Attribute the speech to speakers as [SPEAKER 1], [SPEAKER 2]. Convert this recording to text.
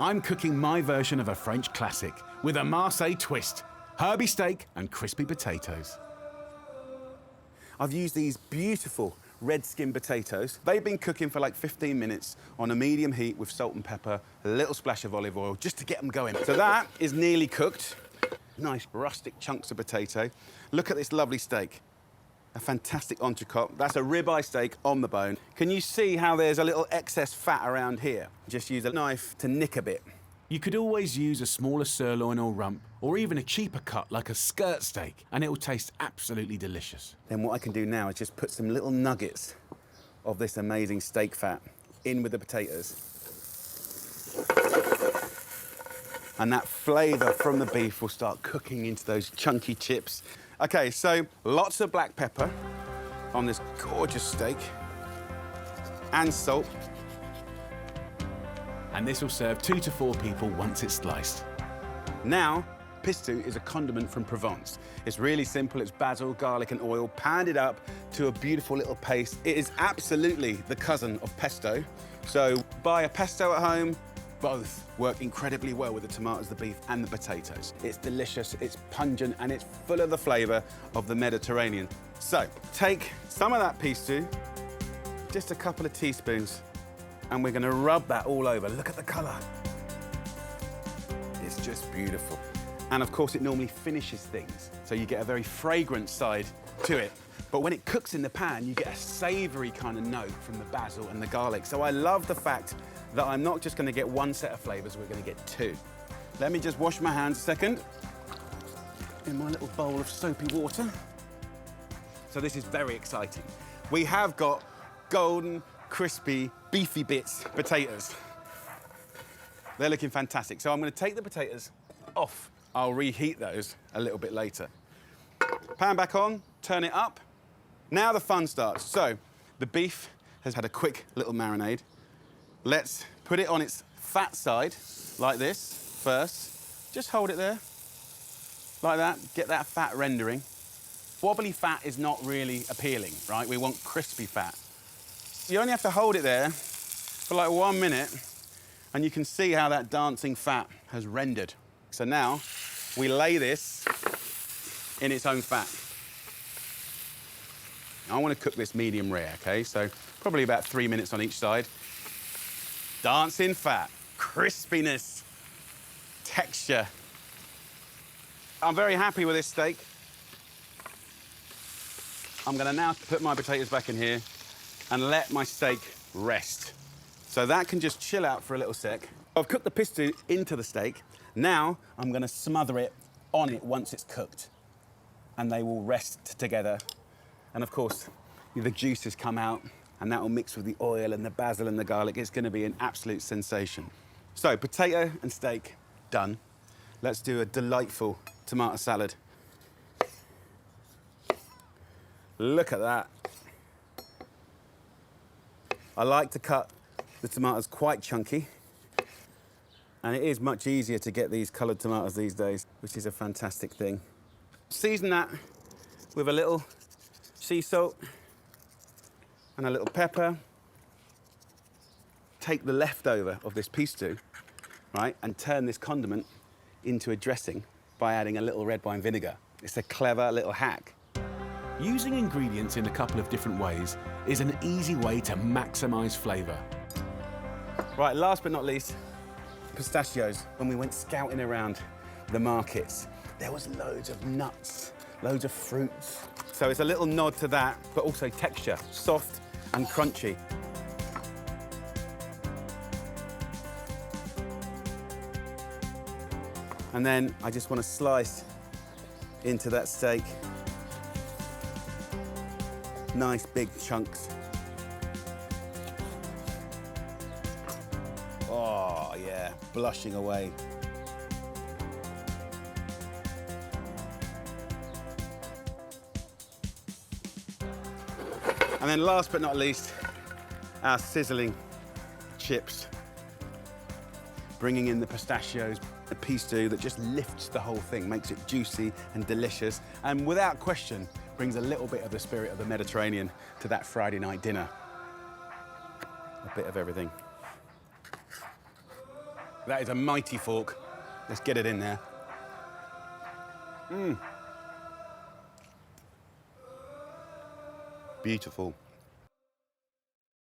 [SPEAKER 1] I'm cooking my version of a French classic with a Marseille twist, herby steak and crispy potatoes. I've used these beautiful red skin potatoes. They've been cooking for like 15 minutes on a medium heat with salt and pepper, a little splash of olive oil just to get them going. So that is nearly cooked. Nice rustic chunks of potato. Look at this lovely steak. A fantastic entrecote. That's a ribeye steak on the bone. Can you see how there's a little excess fat around here? Just use a knife to nick a bit. You could always use a smaller sirloin or rump, or even a cheaper cut like a skirt steak, and it will taste absolutely delicious. Then what I can do now is just put some little nuggets of this amazing steak fat in with the potatoes. And that flavour from the beef will start cooking into those chunky chips. Okay, so lots of black pepper on this gorgeous steak, and salt. And this will serve 2 to 4 people once it's sliced. Now, pistou is a condiment from Provence. It's really simple. It's basil, garlic and oil, pounded up to a beautiful little paste. It is absolutely the cousin of pesto. So buy a pesto at home. Both work incredibly well with the tomatoes, the beef and the potatoes. It's delicious, it's pungent and it's full of the flavour of the Mediterranean. So take some of that pistou, just a couple of teaspoons, and we're going to rub that all over. Look at the colour. It's just beautiful. And of course, it normally finishes things, so you get a very fragrant side to it. But when it cooks in the pan, you get a savoury kind of note from the basil and the garlic. So I love the fact that I'm not just going to get one set of flavours, we're going to get 2. Let me just wash my hands a second in my little bowl of soapy water. So this is very exciting. We have got golden, crispy, beefy bits potatoes. They're looking fantastic. So I'm going to take the potatoes off. I'll reheat those a little bit later. Pan back on, turn it up. Now the fun starts. So the beef has had a quick little marinade. Let's put it on its fat side, like this, first. Just hold it there, like that. Get that fat rendering. Wobbly fat is not really appealing, right? We want crispy fat. You only have to hold it there for like 1 minute, and you can see how that dancing fat has rendered. So now we lay this in its own fat. I want to cook this medium rare, okay? So probably about 3 minutes on each side. Dancing fat, crispiness, texture. I'm very happy with this steak. I'm going to now put my potatoes back in here and let my steak rest. So that can just chill out for a little sec. I've cooked the pistou into the steak. Now I'm going to smother it on it once it's cooked, and they will rest together. And of course, the juices come out, and that will mix with the oil and the basil and the garlic. It's going to be an absolute sensation. So potato and steak done. Let's do a delightful tomato salad. Look at that. I like to cut the tomatoes quite chunky, and it is much easier to get these coloured tomatoes these days, which is a fantastic thing. Season that with a little sea salt and a little pepper. Take the leftover of this pistou, right, and turn this condiment into a dressing by adding a little red wine vinegar. It's a clever little hack. Using ingredients in a couple of different ways is an easy way to maximise flavour. Right, last but not least, pistachios. When we went scouting around the markets, there was loads of nuts, loads of fruits. So it's a little nod to that, but also texture, soft and crunchy. And then I just want to slice into that steak. Nice big chunks. Oh yeah, blushing away. And then last but not least, our sizzling chips. Bringing in the pistachios, the pistou that just lifts the whole thing, makes it juicy and delicious, and without question, brings a little bit of the spirit of the Mediterranean to that Friday night dinner. A bit of everything. That is a mighty fork. Let's get it in there. Beautiful.